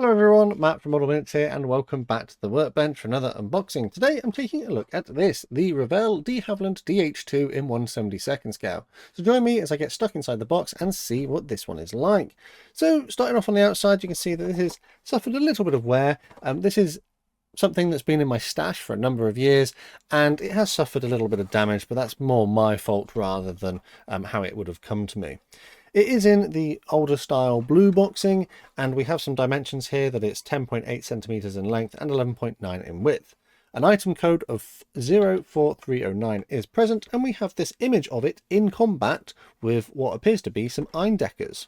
Hello everyone, Matt from Model Minutes here and welcome back to the workbench for another unboxing. Today I'm taking a look at this, the Revell De Havilland D.H.2 in 1/72 scale. So join me as I get stuck inside the box and see what this one is like. So starting off on the outside, you can see that this has suffered a little bit of wear. This is something that's been in my stash for a number of years and it has suffered a little bit of damage, but that's more my fault rather than how it would have come to me. It is in the older style blue boxing, and we have some dimensions here that it's 10.8 centimeters in length and 11.9 in width. An item code of 04309 is present, and we have this image of it in combat with what appears to be some Eindeckers.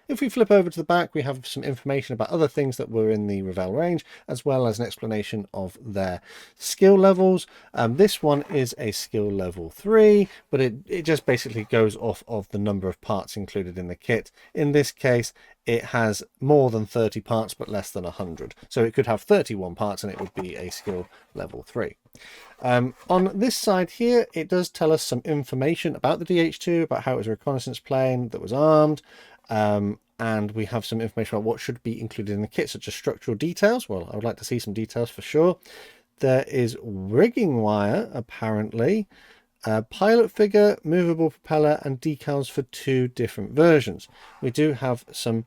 If we flip over to the back, we have some information about other things that were in the Revell range, as well as an explanation of their skill levels. This one is a skill level 3, but it just basically goes off of the number of parts included in the kit. In this case, it has more than 30 parts, but less than 100. So it could have 31 parts and it would be a skill level 3. On this side here, it does tell us some information about the DH2, about how it was a reconnaissance plane that was armed. And we have some information about what should be included in the kit, such as structural details. Well, I would like to see some details for sure. There is rigging wire, apparently, pilot figure, movable propeller, and decals for 2 different versions. We do have some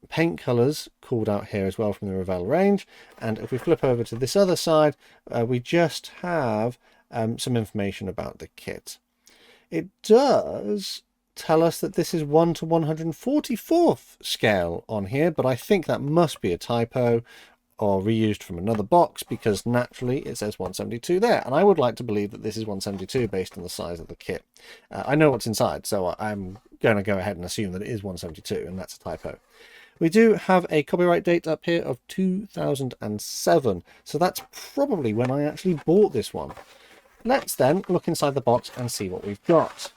paint colors called out here as well from the Revell range. And if we flip over to this other side, we just have some information about the kit. It does tell us that this is 1 to 144th scale on here, but I think that must be a typo or reused from another box, because naturally it says 172 there, and I would like to believe that this is 172 based on the size of the kit. I know what's inside, so I'm going to go ahead and assume that it is 172, and that's a typo. We do have a copyright date up here of 2007, so that's probably when I actually bought this one. Let's then look inside the box and see what we've got.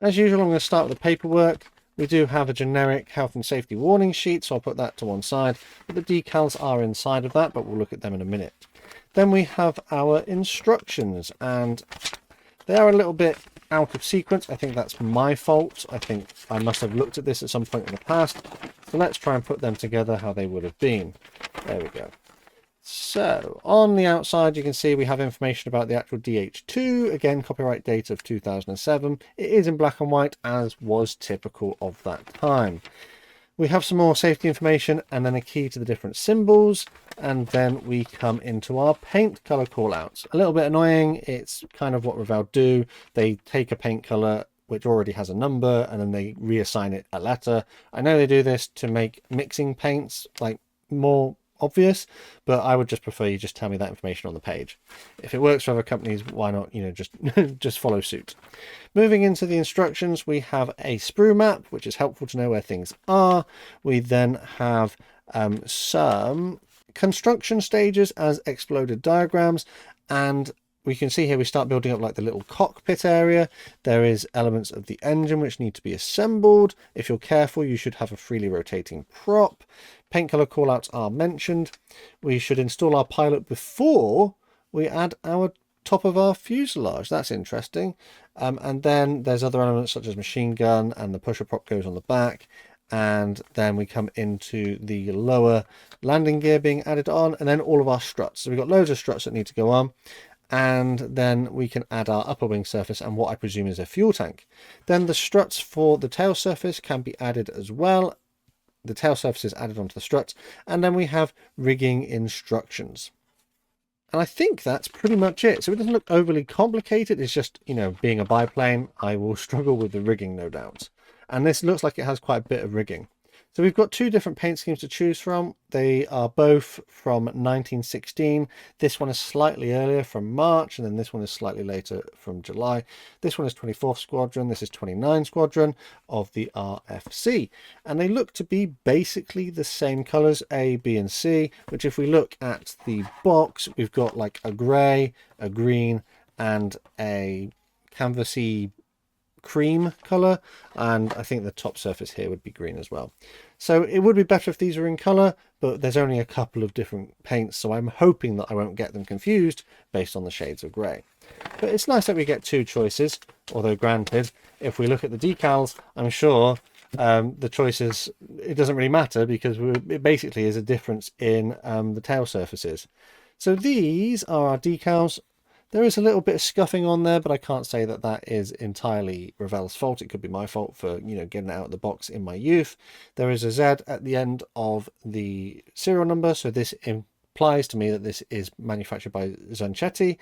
As usual, I'm going to start with the paperwork. We do have a generic health and safety warning sheet, so I'll put that to one side. But the decals are inside of that, but we'll look at them in a minute. Then we have our instructions, and they are a little bit out of sequence. I think that's my fault. I think I must have looked at this at some point in the past. So let's try and put them together how they would have been. There we go. So on the outside, you can see we have information about the actual DH2, again, copyright date of 2007. It is in black and white, as was typical of that time. We have some more safety information and then a key to the different symbols. And then we come into our paint color callouts. A little bit annoying. It's kind of what Revell do. They take a paint color which already has a number and then they reassign it a letter. I know they do this to make mixing paints like more obvious, but I would just prefer you just tell me that information on the page. If it works for other companies, why not, just follow suit. Moving into the instructions, we have a sprue map, which is helpful to know where things are. We then have some construction stages as exploded diagrams, and we can see here we start building up like the little cockpit area. There is elements of the engine which need to be assembled. If you're careful, you should have a freely rotating prop. Paint color callouts are mentioned. We should install our pilot before we add our top of our fuselage. That's interesting. And then there's other elements such as machine gun, and the pusher prop goes on the back. And then we come into the lower landing gear being added on, and then all of our struts. So we've got loads of struts that need to go on. And then we can add our upper wing surface and what I presume is a fuel tank. Then the struts for the tail surface can be added as well. The tail surface is added onto the struts, and then we have rigging instructions. And I think that's pretty much it. So it doesn't look overly complicated. It's just, being a biplane, I will struggle with the rigging, no doubt. And this looks like it has quite a bit of rigging. So we've got 2 different paint schemes to choose from. They are both from 1916. This one is slightly earlier from March, and then this one is slightly later from July. This one is 24th Squadron. This is 29 Squadron of the RFC. And they look to be basically the same colours, A, B, and C, which if we look at the box, we've got like a grey, a green, and a canvasy cream color, and I think the top surface here would be green as well. So it would be better if these were in color, but there's only a couple of different paints, so I'm hoping that I won't get them confused based on the shades of grey. But it's nice that we get 2 choices, although granted, if we look at the decals, I'm sure the choices, it doesn't really matter because it basically is a difference in the tail surfaces. So these are our decals. There is a little bit of scuffing on there, but I can't say that that is entirely Revell's fault. It could be my fault for, getting it out of the box in my youth. There is a Z at the end of the serial number, so this implies to me that this is manufactured by Zanchetti.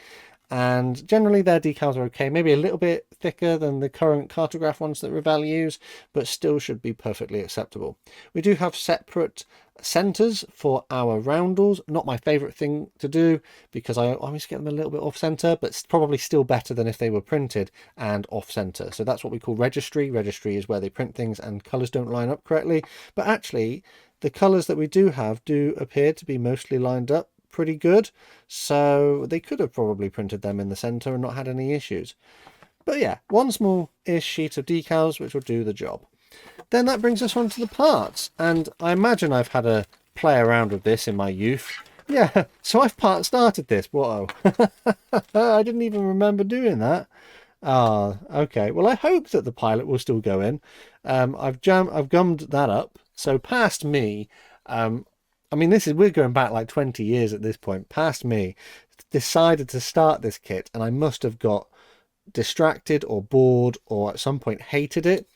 And generally their decals are okay, maybe a little bit thicker than the current cartograph ones that Revell use, but still should be perfectly acceptable. We do have separate centers for our roundels. Not my favorite thing to do because I always get them a little bit off center, but it's probably still better than if they were printed and off center. So that's what we call registry. Registry is where they print things and colors don't line up correctly, but actually the colors that we do have do appear to be mostly lined up pretty good, so they could have probably printed them in the center and not had any issues. But yeah, one small-ish sheet of decals which will do the job. Then that brings us on to the parts, and I imagine I've had a play around with this in my youth. Yeah, so I've part started this. Whoa. I didn't even remember doing that. Ah, okay. Well, I hope that the pilot will still go in. I've gummed that up. So past me, I mean, we're going back like 20 years at this point. Past me decided to start this kit, and I must have got distracted or bored or at some point hated it.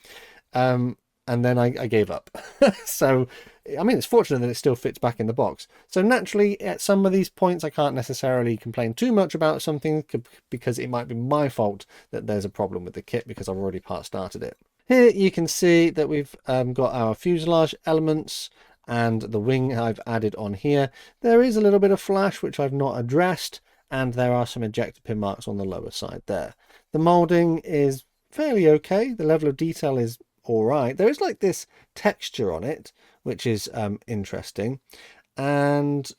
And then I gave up. So, I mean, it's fortunate that it still fits back in the box. So naturally, at some of these points, I can't necessarily complain too much about something because it might be my fault that there's a problem with the kit because I've already part started it. Here you can see that we've got our fuselage elements and the wing I've added on here. There is a little bit of flash which I've not addressed, and there are some ejector pin marks on the lower side there. The moulding is fairly okay. The level of detail is all right. There is like this texture on it which is interesting, and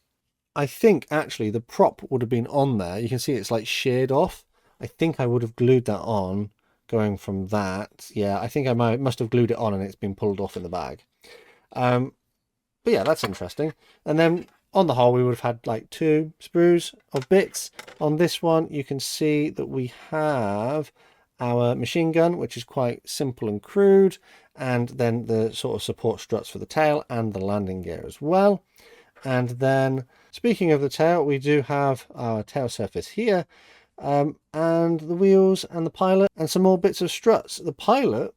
I think actually the prop would have been on there. You can see it's like sheared off. I think I would have glued that on going from that. Yeah, I think I must have glued it on and it's been pulled off in the bag. But yeah, that's interesting. And then on the whole, we would have had like 2 sprues of bits. On this one, you can see that we have our machine gun, which is quite simple and crude, and then the sort of support struts for the tail and the landing gear as well. And then, speaking of the tail, we do have our tail surface here, and the wheels and the pilot, and some more bits of struts. The pilot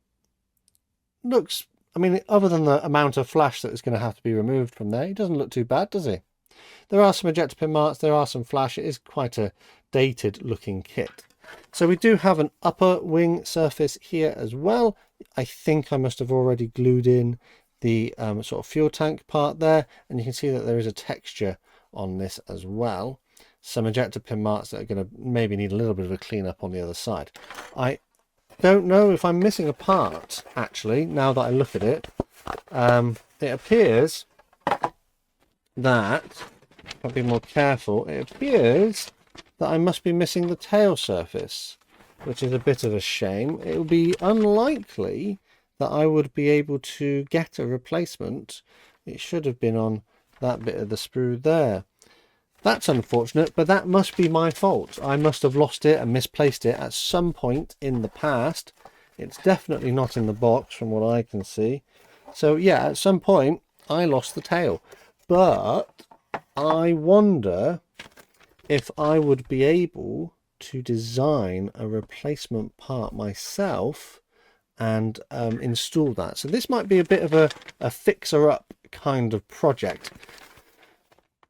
looks, I mean, other than the amount of flash that is going to have to be removed from there, he doesn't look too bad, does he? There are some ejector pin marks, there are some flash. It is quite a dated looking kit. So we do have an upper wing surface here as well. I think I must have already glued in the sort of fuel tank part there, and you can see that there is a texture on this as well. Some ejector pin marks that are going to maybe need a little bit of a clean up on the other side. I don't know if I'm missing a part, actually, now that I look at it. It appears that, if I'll be more careful, it appears that I must be missing the tail surface, which is a bit of a shame. It would be unlikely that I would be able to get a replacement. It should have been on that bit of the sprue there. That's unfortunate, but that must be my fault. I must have lost it and misplaced it at some point in the past. It's definitely not in the box from what I can see. So yeah, at some point I lost the tail. But I wonder if I would be able to design a replacement part myself and install that. So this might be a bit of a fixer-up kind of project.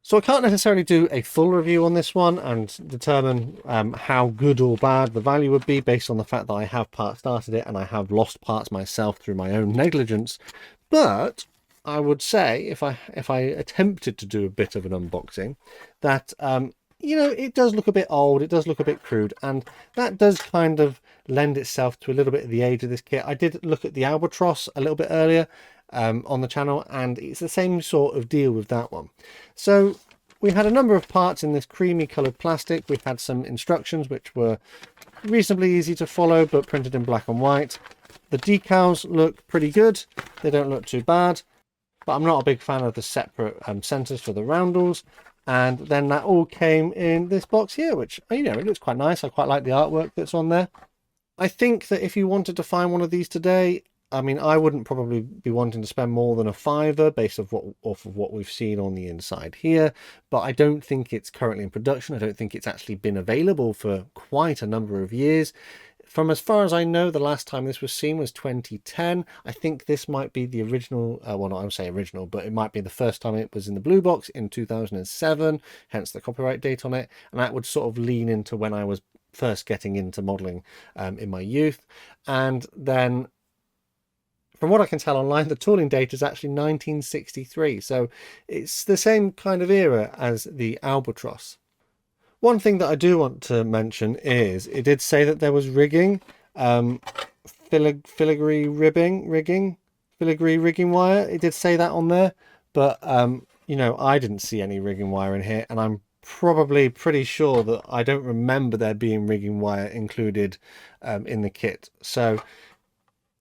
So I can't necessarily do a full review on this one and determine how good or bad the value would be based on the fact that I have part started it and I have lost parts myself through my own negligence. But I would say, if I attempted to do a bit of an unboxing, that you know, it does look a bit old, it does look a bit crude, and that does kind of lend itself to a little bit of the age of this kit. I did look at the Albatross a little bit earlier on the channel, and it's the same sort of deal with that one. So we had a number of parts in this creamy coloured plastic. We had some instructions which were reasonably easy to follow but printed in black and white. The decals look pretty good, they don't look too bad, but I'm not a big fan of the separate centres for the roundels. And then that all came in this box here, which, you know, it looks quite nice. I quite like the artwork that's on there. I think that if you wanted to find one of these today, I mean, I wouldn't probably be wanting to spend more than a fiver based off of what we've seen on the inside here, but I don't think it's currently in production. I don't think it's actually been available for quite a number of years. From as far as I know, the last time this was seen was 2010. I think this might be the original, well, not I'm saying original, but it might be the first time it was in the blue box in 2007, hence the copyright date on it. And that would sort of lean into when I was first getting into modelling in my youth. And then from what I can tell online, the tooling date is actually 1963. So it's the same kind of era as the Albatross. One thing that I do want to mention is it did say that there was rigging, filigree rigging wire. It did say that on there, but you know, I didn't see any rigging wire in here, and I'm probably pretty sure that I don't remember there being rigging wire included in the kit. So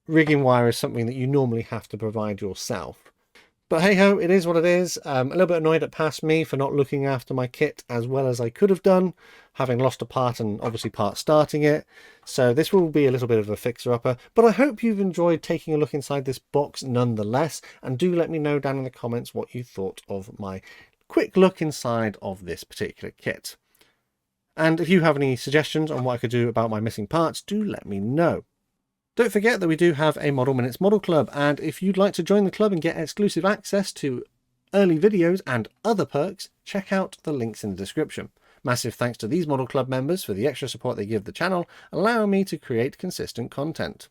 rigging wire is something that you normally have to provide yourself. But hey ho, it is what it is. A little bit annoyed at past me for not looking after my kit as well as I could have done, having lost a part and obviously part starting it. So this will be a little bit of a fixer-upper, but I hope you've enjoyed taking a look inside this box nonetheless, and do let me know down in the comments what you thought of my quick look inside of this particular kit. And if you have any suggestions on what I could do about my missing parts, do let me know. Don't forget that we do have a Model Minutes Model Club, and if you'd like to join the club and get exclusive access to early videos and other perks, check out the links in the description. Massive thanks to these Model Club members for the extra support they give the channel, allowing me to create consistent content.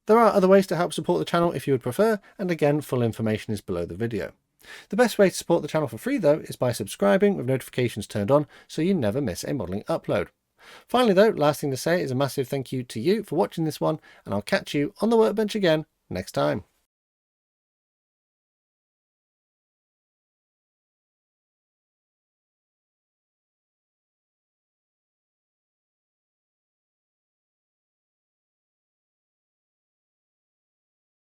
There are other ways to help support the channel if you would prefer, and again, full information is below the video. The best way to support the channel for free though is by subscribing with notifications turned on so you never miss a modelling upload. Finally though, last thing to say is a massive thank you to you for watching this one, and I'll catch you on the workbench again next time.